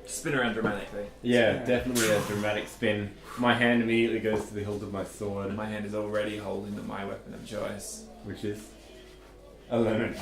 Spin around dramatically. Yeah, definitely a dramatic spin. My hand immediately goes to the hilt of my sword. My hand is already holding my weapon of choice. Which is a lemon.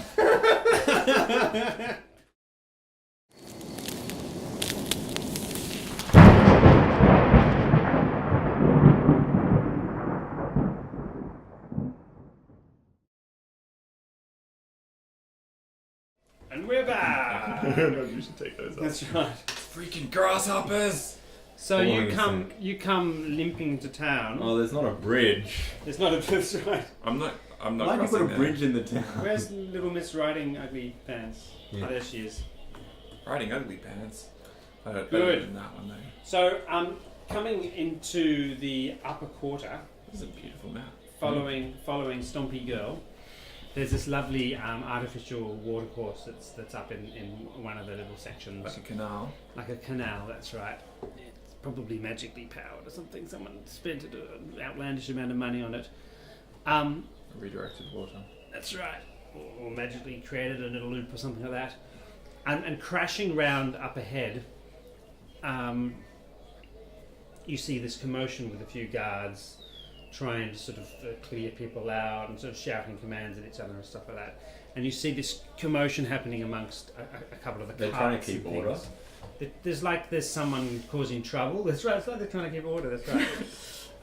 And we're back! Maybe we should take those off. That's right. Freaking grasshoppers! So Hold you come limping to town. Oh, there's not a bridge. There's not a that's right. I'm not Why do you crossing put a there. bridge in the town? Where's little Miss riding ugly pants? Yeah. Oh, there she is. Riding ugly pants. Better Good. than that one though. So, coming into the upper quarter, This is a beautiful map. following Stompy Girl, there's this lovely artificial watercourse that's up in one of the little sections. Like a canal. Like a canal, that's right. It's probably magically powered or something. Someone spent an outlandish amount of money on it. Redirected water. That's right. Or magically created a little loop or something like that. And crashing round up ahead, you see this commotion with a few guards trying to sort of clear people out and sort of shouting commands at each other and stuff like that. And you see this commotion happening amongst a couple of the They're carts trying to keep and order. things. There's someone causing trouble. That's right. It's like they're trying to keep order. That's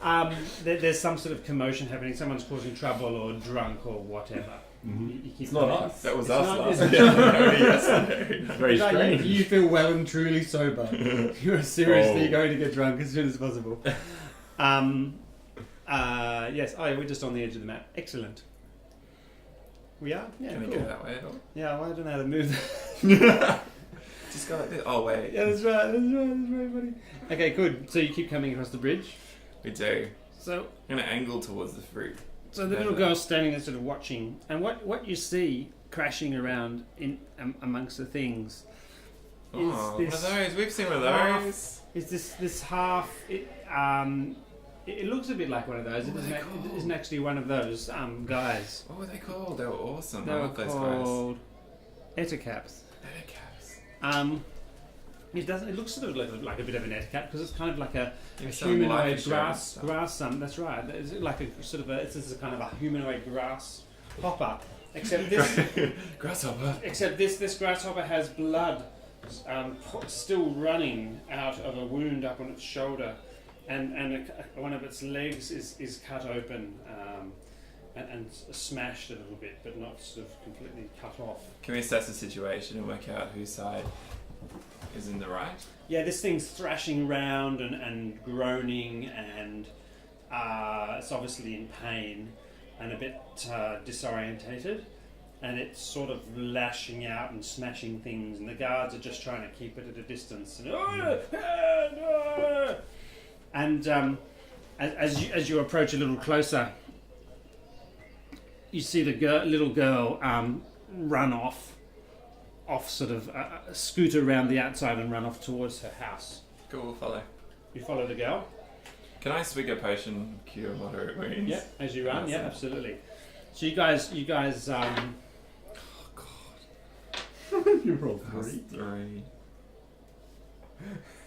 right. There's some sort of commotion happening. Someone's causing trouble or drunk or whatever. Mm-hmm. You keep It's not going. us. That was It's us not- last it's- It's very It's like strange. you feel well and truly sober. You're seriously Oh. going to get drunk as soon as possible. Yes. Oh, yeah, we're just on the edge of the map. Excellent. We are? Yeah, Can we cool. go that way at all? Yeah, well, I don't know how to move. Just go like this. Oh wait. Yeah, that's right. That's very funny. Okay, good. So you keep coming across the bridge. We do. So I'm gonna angle towards the fruit. the little girl's standing there sort of watching. And what you see crashing around in amongst the things Oh, this one of those. We've seen one of half- those. is this half... It looks a bit like one of those. What were they It called? isn't actually one of those guys. What were they called? They were awesome. They I were love those guys. called etacaps. Eticaps. It looks sort of like a bit of an etacap because it's kind of like a Give some life humanoid insurance grass. stuff. That's right. It's like a sort of it's a kind of a humanoid grass hopper. Except this, Grasshopper. this grasshopper has blood still running out of a wound up on its shoulder, and one of its legs is cut open and smashed a little bit, but not sort of completely cut off. Can we assess the situation and work out whose side is in the right? Yeah, this thing's thrashing around and groaning, and it's obviously in pain and a bit disorientated, and it's sort of lashing out and smashing things, and the guards are just trying to keep it at a distance. And as you approach a little closer, you see the little girl run off sort of scoot around the outside and run off towards her house. Cool, we'll follow. You follow the girl? Can I swig a potion, cure moderate wounds? Yeah, as you run, Awesome. yeah, absolutely. So you guys Oh god. You rolled That was 3.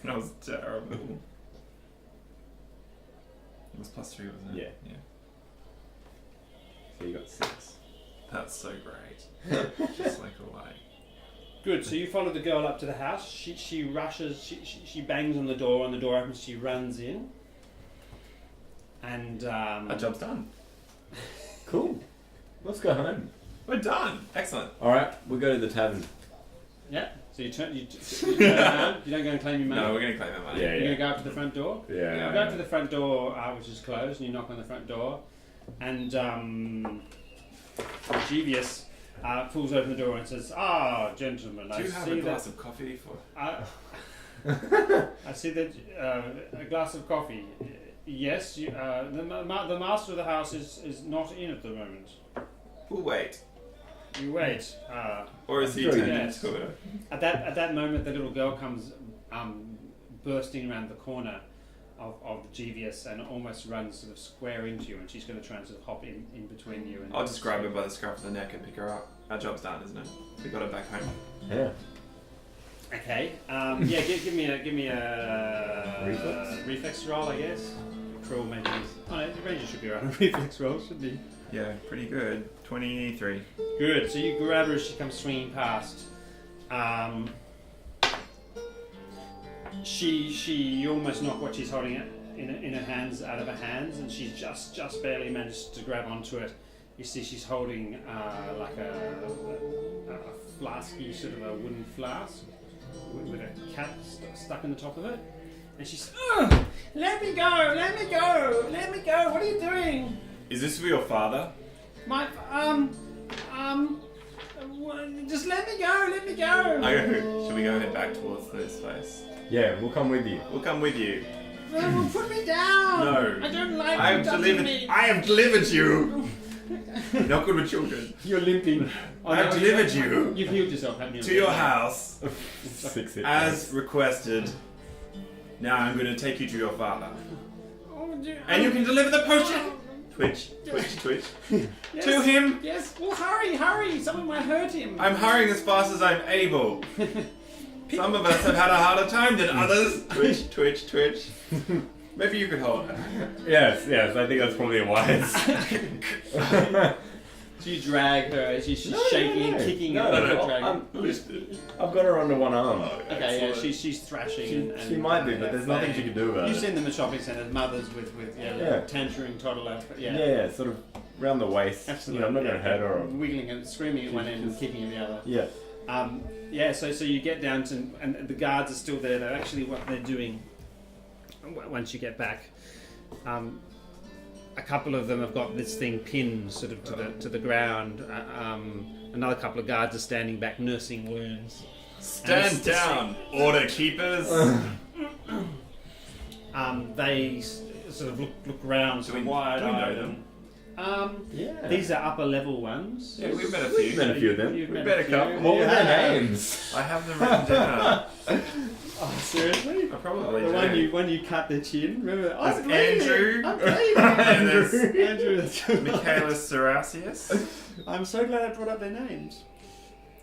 That was terrible. It was +3, wasn't it? Yeah. So you got 6. That's so great. Just like a light. good. So you follow the girl up to the house. She rushes. She bangs on the door. And the door opens. She runs in. And Our job's done. Cool. Let's go home. We're done. Excellent. Alright, we'll go to the tavern. yeah. So you turn around. You don't go and claim your money. No, we're gonna claim that money. Yeah, You're gonna go up to the front door. Yeah. You go up to the front door, which is closed, and you knock on the front door, and Jeevius pulls open the door and says, gentlemen, Do I you have see a glass that of coffee for? I see that a glass of coffee. Yes, the master of the house is not in at the moment. We'll wait. You wait. Or is he Very turning nice. into it? At that moment, the little girl comes bursting around the corner of Jeevius and almost runs sort of square into you, and she's going to try and sort of hop in between you. And I'll just grab her by the scruff of the neck and pick her up. Our job's done, isn't it? We got her back home. Yeah. Okay. Yeah. Give me a reflex roll, I guess. Cruel maybe. Oh no, the ranger should be around a reflex roll, shouldn't he? Yeah, pretty good. 23. Good. So you grab her as she comes swinging past. You almost knock what she's holding in her hands out of her hands, and she's just barely managed to grab onto it. You see, she's holding like a flasky, sort of a wooden flask with a cat stuck in the top of it, and she's, "Ugh! Let me go! Let me go! Let me go! What are you doing?" Is this for your father? My just let me go! Let me go! Should we go head back towards this place? Yeah, we'll come with you. We'll come with you. Well, put me down! No. I don't like I you have touching delivered. me. I have delivered you. Not good with children. You're limping. I have delivered you You've healed yourself, haven't you? to your house 6 hit as points. requested. Now I'm going to take you to your father, Oh, and you can deliver the potion. Twitch. Yes, To him. Yes. Well, hurry! Someone might hurt him. I'm hurrying as fast as I'm able. Some of us have had a harder time than others. Twitch. Maybe you could hold her. Yes, I think that's probably a wise. So you drag her. She's No, shaking no. and kicking. No, and no, dragging. I've got her under one arm. Okay, yeah, she's thrashing. She might be, but there's nothing she can do about You've it. seen them at shopping centres, mothers with Yeah. tantrum toddler. Yeah, sort of round the waist. Absolutely. You know, I'm not going to hurt her. Or... Wiggling and screaming at one end and kicking at the other. Yeah. So you get down to, and the guards are still there. They're actually what they're doing once you get back. A couple of them have got this thing pinned sort of to the ground. Another couple of guards are standing back nursing wounds. Stand down, order keepers. They sort of look around, sort of wide-eyed. Do we know them? Yeah. These are upper level ones. Yeah, we've met a We've few. met a few of them. You've met met a few. couple. What were Yeah. their names? I have them written down. Oh, seriously? I probably The do. one you cut the chin. Remember? There's I'm bleeding. Andrew. I'm bleeding. And there's Andrew. Michaelis Serasius. I'm so glad I brought up their names.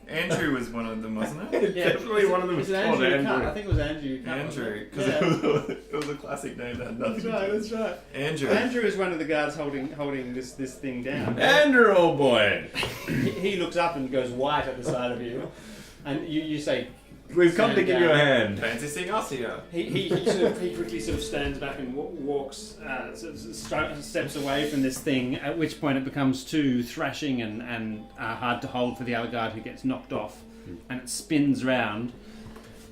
Andrew was one of them, wasn't it? Yeah, Definitely one of them Is was it called Andrew? Andrew. I think it was Andrew. Andrew, because Yeah. it was a classic name that had nothing That's to right. do That's right. Andrew. Andrew is one of the guards holding this thing down. Andrew, old boy. He looks up and goes white at the side of you, and you say, We've come to Stand give you a down. hand. Fancy seeing us here. He quickly sort of stands back and walks, steps away from this thing. At which point it becomes too thrashing and hard to hold for the other guard, who gets knocked off, and it spins round.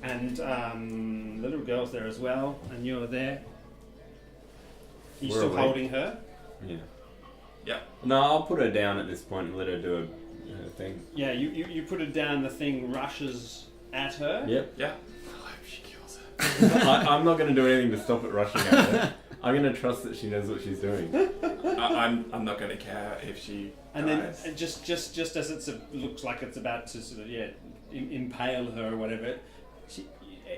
And the little girl's there as well, and you're there. You We're still awake. holding her? Yeah. Yeah. No, I'll put her down at this point and let her do her thing. Yeah. You put her down. The thing rushes at her. Yep. Yeah. I hope she kills her. I'm not going to do anything to stop it rushing at her. I'm going to trust that she knows what she's doing. I'm not going to care if she And dies. then just as it looks like it's about to sort of impale her or whatever,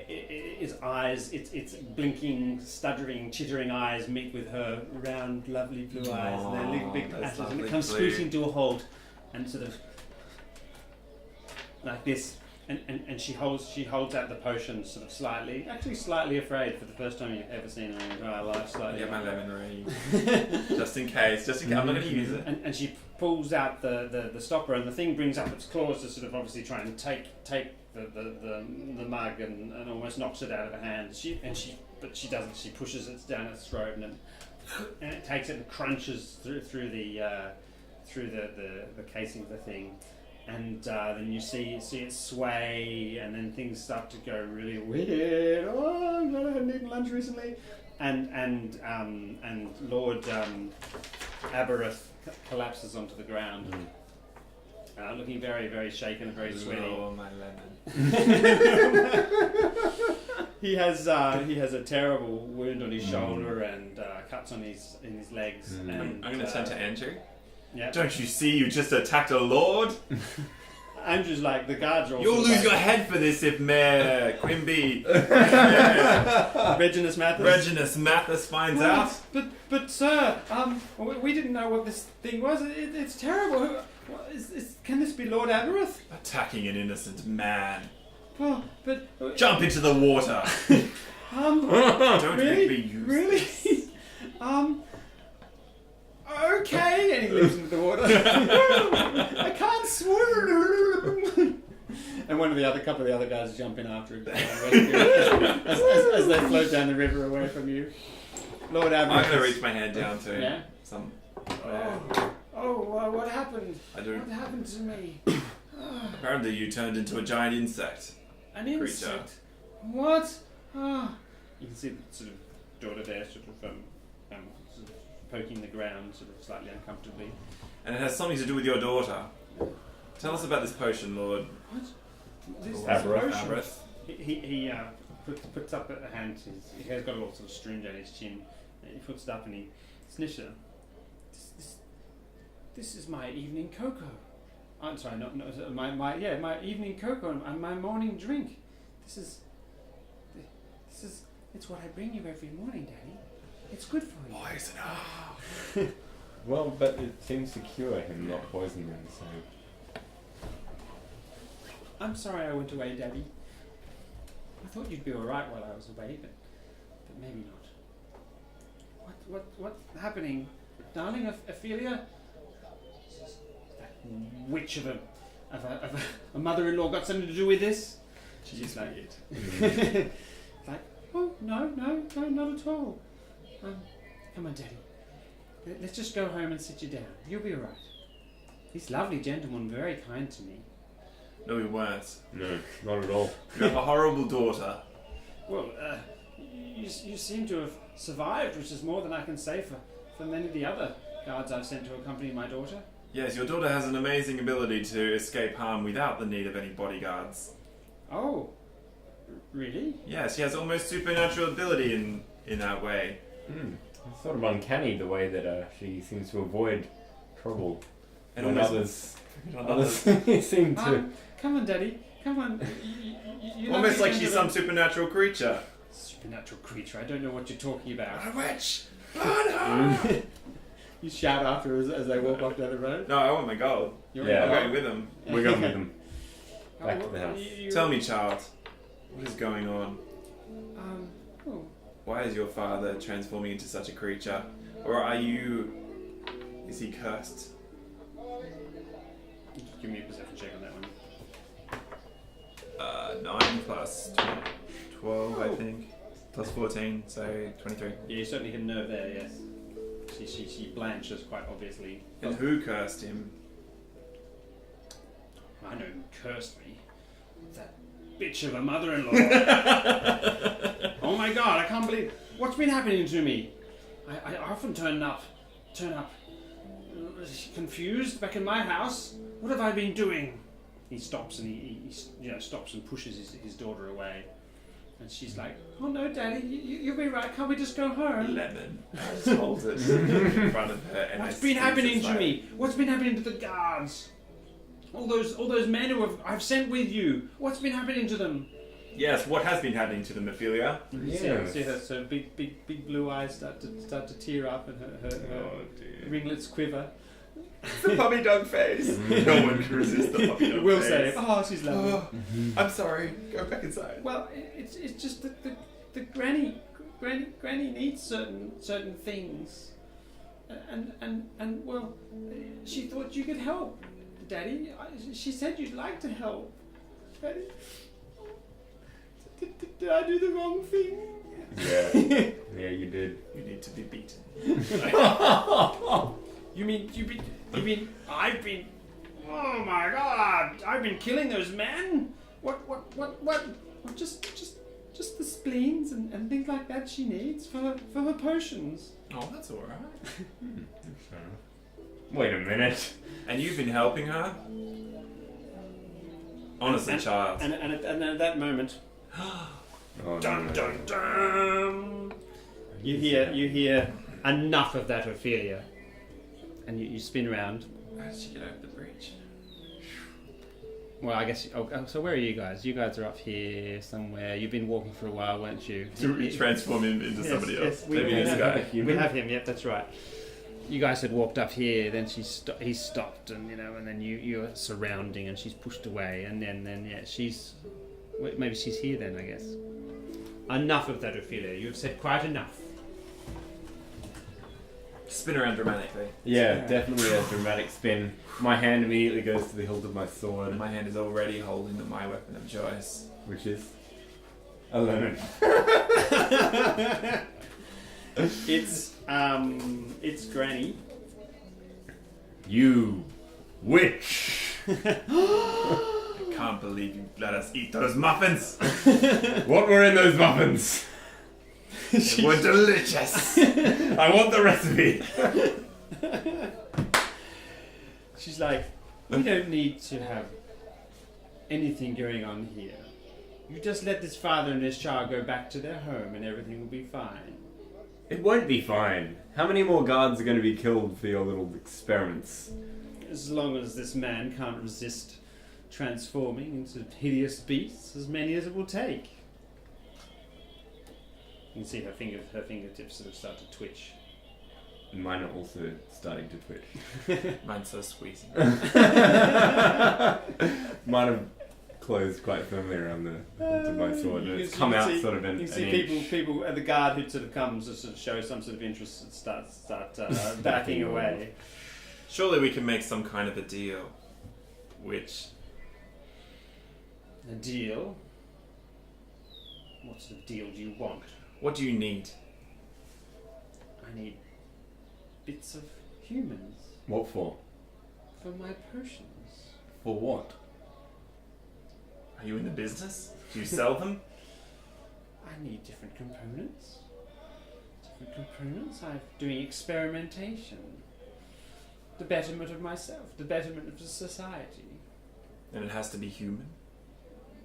its eyes, its blinking, stuttering, chittering eyes meet with her round, lovely blue eyes, and their little big that's patches, and lovely it comes blue. scooting to a halt, and sort of like this. And she holds out the potion sort of slightly afraid for the first time you've ever seen her in your entire life. Slightly. Get my lemon ready. Just in case. I'm not going to use it. And she pulls out the stopper, and the thing brings up its claws to sort of obviously try and take the mug and almost knocks it out of her hand. But she doesn't. She pushes it down its throat, and it takes it and crunches through the casing of the thing. And then you see it sway, and then things start to go really weird. Oh, I'm glad I hadn't eaten lunch recently. And Lord Aberrath collapses onto the ground, looking very, very shaken and very sweaty. Oh, my lemon. He has a terrible wound on his shoulder and cuts on his legs. And, I'm going to turn to Andrew. Yeah. Don't you see you just attacked a lord? Andrew's like, the guards are all. You'll sort of lose like, your head for this if Mayor Quimby, Reginus Mathis. Reginus Mathis finds out. But sir, we didn't know what this thing was. It's terrible. Can this be Lord Aberrath? Attacking an innocent man. Oh, but Jump into the water. Don't really, make me use really, this. okay. And he leaps into the water. I can't swim. And one of the other couple of the other guys jump in after him as they float down the river away from you. Lord Admiral. I'm gonna reach my hand down to Yeah. some. What happened? I don't. What happened to me? Apparently, you turned into a giant insect. An insect? What? Ah. You can see the sort of daughter there, sort of poking the ground, sort of slightly uncomfortably. And it has something to do with your daughter. Tell us about this potion, Lord. What? This Aberrath. potion? Aberrath. He puts up a hand. He has got a little sort of string down his chin. He puts it up and he sniffs it. This is my evening cocoa. I'm sorry, my evening cocoa and my morning drink. This is it's what I bring you every morning, Daddy. It's good for you. Poison. Well, but it seems to cure him, not poison him, so... I'm sorry I went away, Daddy. I thought you'd be alright while I was away, but maybe not. What's happening? Darling Ophelia? That witch of a mother-in-law got something to do with this? She's like weird. like, oh, no, not at all. Come on, Daddy. Let's just go home and sit you down. You'll be alright. These lovely gentlemen were very kind to me. No, we weren't. No, not at all. You have a horrible daughter. Well, you seem to have survived, which is more than I can say for many of the other guards I've sent to accompany my daughter. Yes, your daughter has an amazing ability to escape harm without the need of any bodyguards. Oh, really? Yes, she has almost supernatural ability in that way. It's sort of uncanny the way that she seems to avoid trouble. And when almost, others seem to... Come on, Daddy. Come on. You almost like lovely she's some gentlemen. supernatural creature. Supernatural creature. I don't know what you're talking about. A witch! Burn her! You shout after as they walk off down the road. No, I want my gold. Yeah. I'm going with them. We're going with them. Oh, Back to the house. Tell me, child, what is going on? Oh. Why is your father transforming into such a creature? Or are you... Is he cursed? Give me a perception check on that one. 9 plus 12, I think. Plus 14, so 23. Yeah, you certainly hit a nerve there, yes. She blanches quite obviously. And who cursed him? I know who cursed me. That bitch of a mother-in-law. Oh my god, I can't believe... What's been happening to me? I often turn up confused back in my house. What have I been doing? He stops and he stops and pushes his daughter away. And she's like, oh no, Daddy, you'll be right. Can't we just go home? Lemon. Just holds it in front of her. And What's been happening to me? What's been happening to the guards? All those men who I've sent with you. What's been happening to them? Yes, what has been happening to them, Ophelia? Yes. See her so big blue eyes start to tear up and her ringlets quiver. The puppy dog face. No one can resist the puppy dog We'll face. say, oh, she's lovely. Oh, I'm sorry. Go back inside. Well, it's just that the granny needs certain things, and well, she thought you could help, Daddy. She said you'd like to help, Daddy. Did I do the wrong thing? Yeah. Yeah, you did. You need to be beaten. You mean I've been? Oh my God! I've been killing those men. What? Just the spleens and things like that she needs for her potions. Oh, that's all right. Wait a minute. And you've been helping her? Honestly, child. And at that moment, Oh, dun no. dun dun. You hear enough of that, Ophelia, and you spin around. How did she get over the bridge? Well, I guess. So where are you guys? You guys are up here somewhere. You've been walking for a while, weren't you? To transform him into somebody else. Maybe this guy. We have him. Yep, that's right. You guys had walked up here. Then he stopped, and and then you are surrounding, and she's pushed away, and then she's Wait, maybe she's here then, I guess. Enough of that, Ophelia. You've said quite enough. Spin around dramatically. Yeah, definitely a dramatic spin. My hand immediately goes to the hilt of my sword, My hand is already holding my weapon of choice. which is a lemon. It's Granny. You witch! I can't believe you let us eat those muffins. What were in those muffins? They were delicious. I want the recipe. She's like, we don't need to have anything going on here. You just let this father and this child go back to their home and everything will be fine. It won't be fine. How many more guards are going to be killed for your little experiments? As long as this man can't resist transforming into hideous beasts, as many as it will take. You can see her fingertips sort of start to twitch. Mine are also starting to twitch. Mine's so squeezy. Mine have closed quite firmly around the hilt of my sword, and it's come out sort of an You can inch. see people at the guard who sort of comes to sort of show some sort of interest and start backing away. Surely we can make some kind of a deal. Which? A deal? What sort of deal do you want? What do you need? I need bits of humans What for? for my potions. For what? Are you in the business? Do you sell them? I need different components. I'm doing experimentation. The betterment of myself, the betterment of the society. And it has to be human.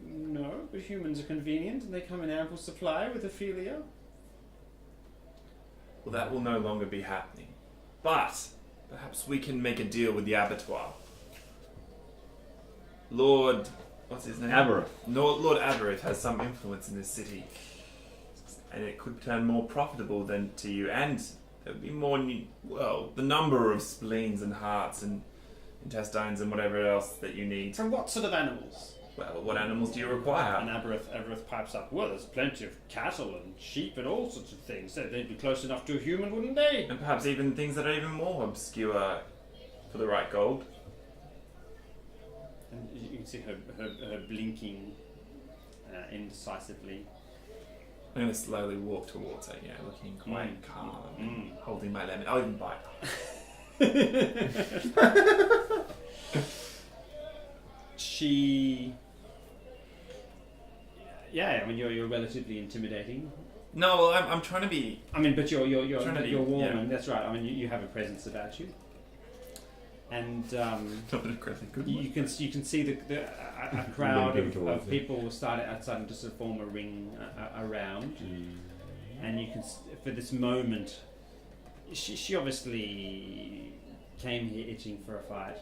No, but humans are convenient and they come in ample supply with Ophelia. Well, that will no longer be happening. But perhaps we can make a deal with the abattoir. Lord, what's his name? Aberrath. Lord Aberrath has some influence in this city, and it could turn more profitable than to you, and there would be more. The number of spleens and hearts and intestines and whatever else that you need. From what sort of animals? Well, what animals do you require? And Aberrath pipes up, well, there's plenty of cattle and sheep and all sorts of things. They'd be close enough to a human, wouldn't they? And perhaps even things that are even more obscure for the right gold. And you can see her blinking indecisively. I'm going to slowly walk towards her, looking quite calm, holding my lemon. I'll even bite. Yeah, I mean you're relatively intimidating. No, well, I'm trying to be. I mean, but you're warm, yeah. and that's right. I mean, you have a presence about you, and Not an incredibly good you can see a crowd of people starting to sort of form a ring around, and you can for this moment. She obviously came here itching for a fight,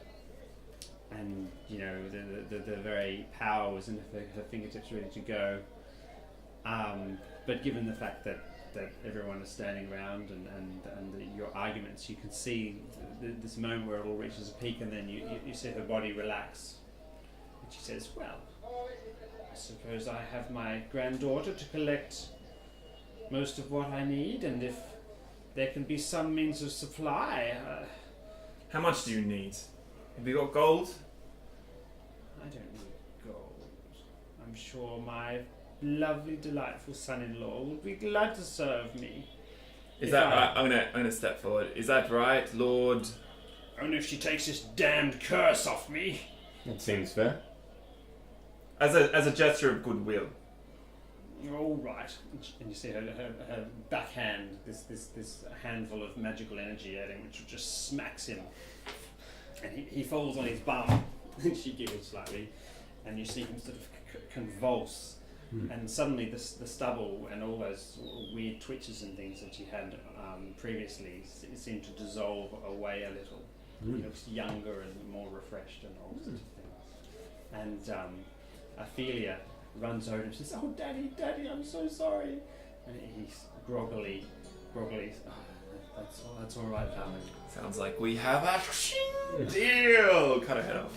and the very power was in her fingertips, ready to go. But given the fact that everyone is standing around and your arguments, you can see this moment where it all reaches a peak, and then you see her body relax, and she says, "Well, I suppose I have my granddaughter to collect most of what I need, and if there can be some means of supply." How much do you need? Have you got gold? I don't need gold. I'm sure my lovely, delightful son-in-law will be glad to serve me. Is that right? I'm gonna step forward. Is that right, Lord? Only if she takes this damned curse off me. That seems fair. As a gesture of goodwill. All right. And you see her backhand, this handful of magical energy at him, which just smacks him. And he falls on his bum. And she giggles slightly. And you see him sort of convulse. And suddenly the stubble and all those weird twitches and things that she had previously seem to dissolve away a little. He looks younger and more refreshed and all sorts of things. And Ophelia runs over and says, "Oh, Daddy, I'm so sorry." And he's groggily, "Oh, that's all right, darling." Sounds like we have a deal. Cut her head off.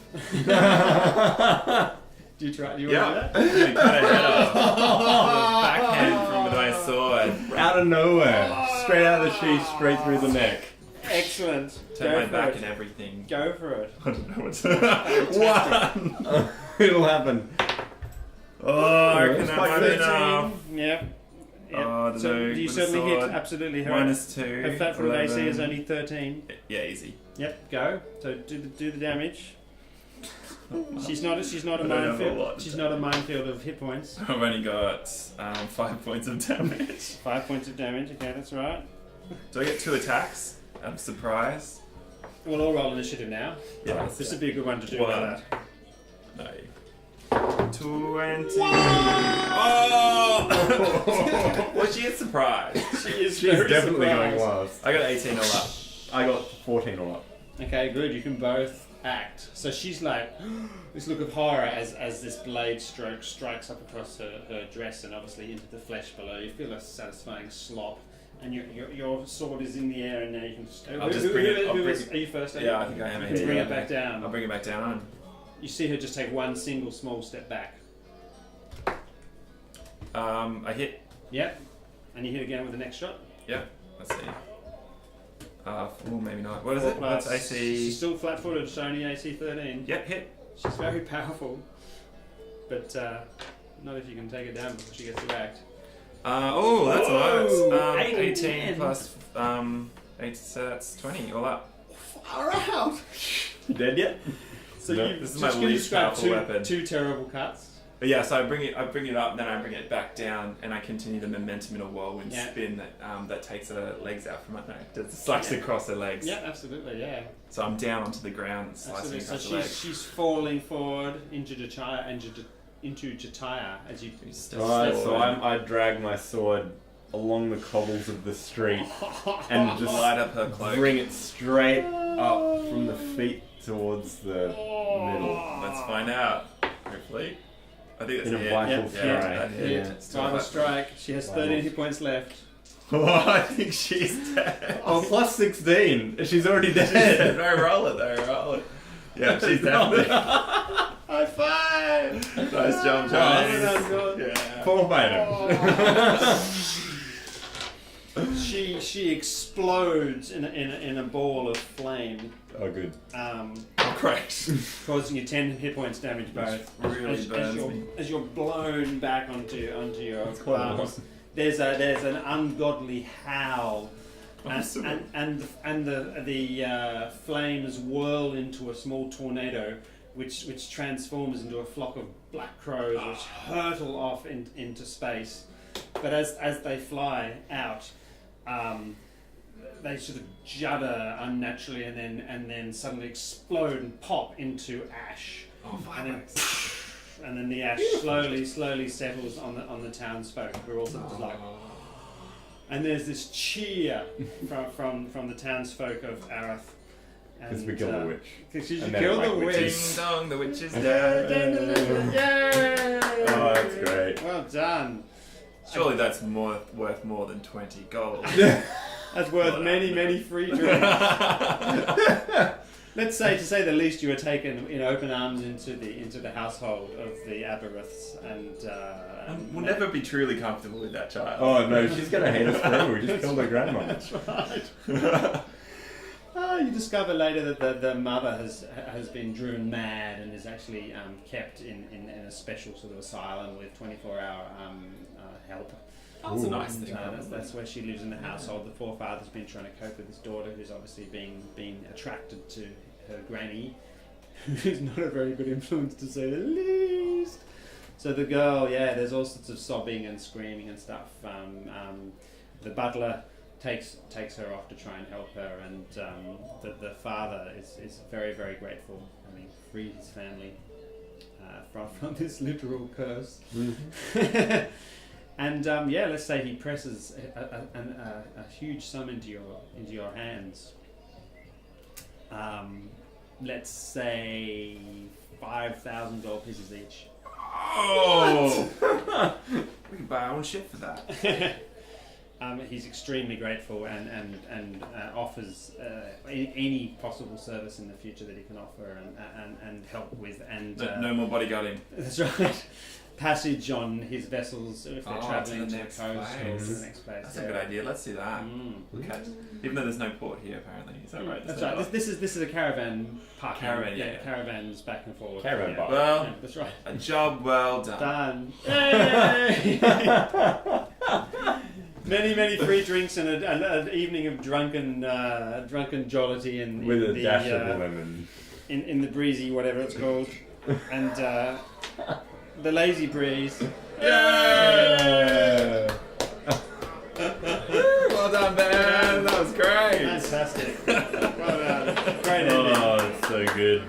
Do you want to do Yeah. that? I'm gonna cut her head off. With a backhand from my sword. Out of nowhere. Straight out of the sheath, straight through the neck. Excellent. Turn Go my for back it. and everything. Go for it. I don't know what to... One! It'll happen. Oh, I It's reckon that quite might be enough. Yep. Yep. Oh, I don't so know, you with a certainly hit sword. absolutely her. -2. Her flat foot AC is 11. only 13. Yeah, easy. Yep, go. So do the damage. She's not a I don't have a minefield. lot. She's not a minefield of hit points. I've only got 5 points of damage. 5 points of damage. Okay, that's right. Do I get 2 attacks? I'm surprised. We'll all roll initiative now. Yeah, This would be a good one to do. One. That. No. 20. Oh! Was she a surprise? She is She's very definitely surprised. going last. I got 18 all up. I got 14 all up. Okay, good. You can both act. So she's like this look of horror as this blade stroke strikes up across her dress and obviously into the flesh below. You feel a satisfying slop, and your sword is in the air, and now you can just. I'll just bring it. Are you first? Yeah, I think I am. You can bring it back down. I'll bring it back down. You see her just take one single small step back. I hit. Yep. And you hit again with the next shot. Yep. Let's see. Well, maybe not. What is it? Plus, What's AC? She's still flat-footed, so only AC 13. Yep, hit. She's very powerful, but not if you can take her down before she gets to act. Oh, that's Whoa! a lot. 8 and 18 10. plus 8, so that's 20 all up. Far out. You dead yet? So No. you This is just my can least describe powerful weapon. two terrible cuts. But yeah, so I bring it up, then I bring it back down, and I continue the momentum in a whirlwind Yeah. spin that takes her legs out from under. It slices across her legs. Yeah, absolutely, yeah. So I'm down onto the ground, slicing Absolutely. So across the legs. she's falling forward into Jataya as you. Alright, so I drag my sword along the cobbles of the street and just Light up her cloak. bring it straight up from the feet towards the middle. Let's find out. Hopefully. I think that's In a it. vital Yeah, strike. that hit. Yeah, It's still final flat. strike. She has 13 hit points left. Oh, I think she's dead. Oh, plus 16. She's already She's dead. dead. No, roll it though, roll it. Yeah, she's definitely. High five! Nice job, Oh, Johnny. well Yeah. Pathfinder. She explodes in a ball of flame, Oh, good. Oh, great. causing you 10 hit points damage both. Really burns me. As you're blown back onto your That's quite arms. awesome. There's an ungodly howl, Awesome. and the flames whirl into a small tornado, which transforms into a flock of black crows, which hurtle off into space. But as they fly out, they sort of judder unnaturally, and then suddenly explode and pop into ash. Oh, And then, violence. and then the ash slowly settles on the townsfolk, who are also just like. And there's this cheer from the townsfolk of Arath. Because we killed the witch. Because you And then killed like the Ding witch. dong, the witch is dead. Yay! Oh, that's great. Well done. Surely that's worth more than 20 gold. That's worth many free drinks. Let's say, to say the least, you were taken in open arms into the household of the Aberraths, and We'll never be truly comfortable with that child. Oh, no, she's going to hate us forever. We just killed her grandma. That's right. You discover later that the mother has been driven mad and is actually kept in a special sort of asylum with 24-hour help. That's a nice thing. That's where she lives in the household. The poor father's been trying to cope with his daughter, who's obviously been attracted to her granny, who's not a very good influence to say the least. So the girl, there's all sorts of sobbing and screaming and stuff. The butler takes her off to try and help her, and the father is very, very grateful, having freed his family from this literal curse. Mm-hmm. And let's say he presses a huge sum into your hands. Let's say 5,000 gold pieces each. Oh! We can buy our own shit for that. He's extremely grateful and offers any possible service in the future that he can offer and help with. And no more bodyguarding. That's right. Passage on his vessels if they're travelling to the next coast or place. to the next place. That's a good idea. Let's do that. Okay. Even though there's no port here, apparently. Is that right? That's right. This is a caravan park. Caravan, yeah. Caravans back and forward. Caravan park. Well, Yeah, that's right. a job well done. Yay! many free drinks and an evening of drunken jollity with a dash of lemon in the breezy whatever it's called, and the lazy breeze. Yeah! Well done, Ben. That was great. Fantastic. Well done. Great ending. Oh, it's so good.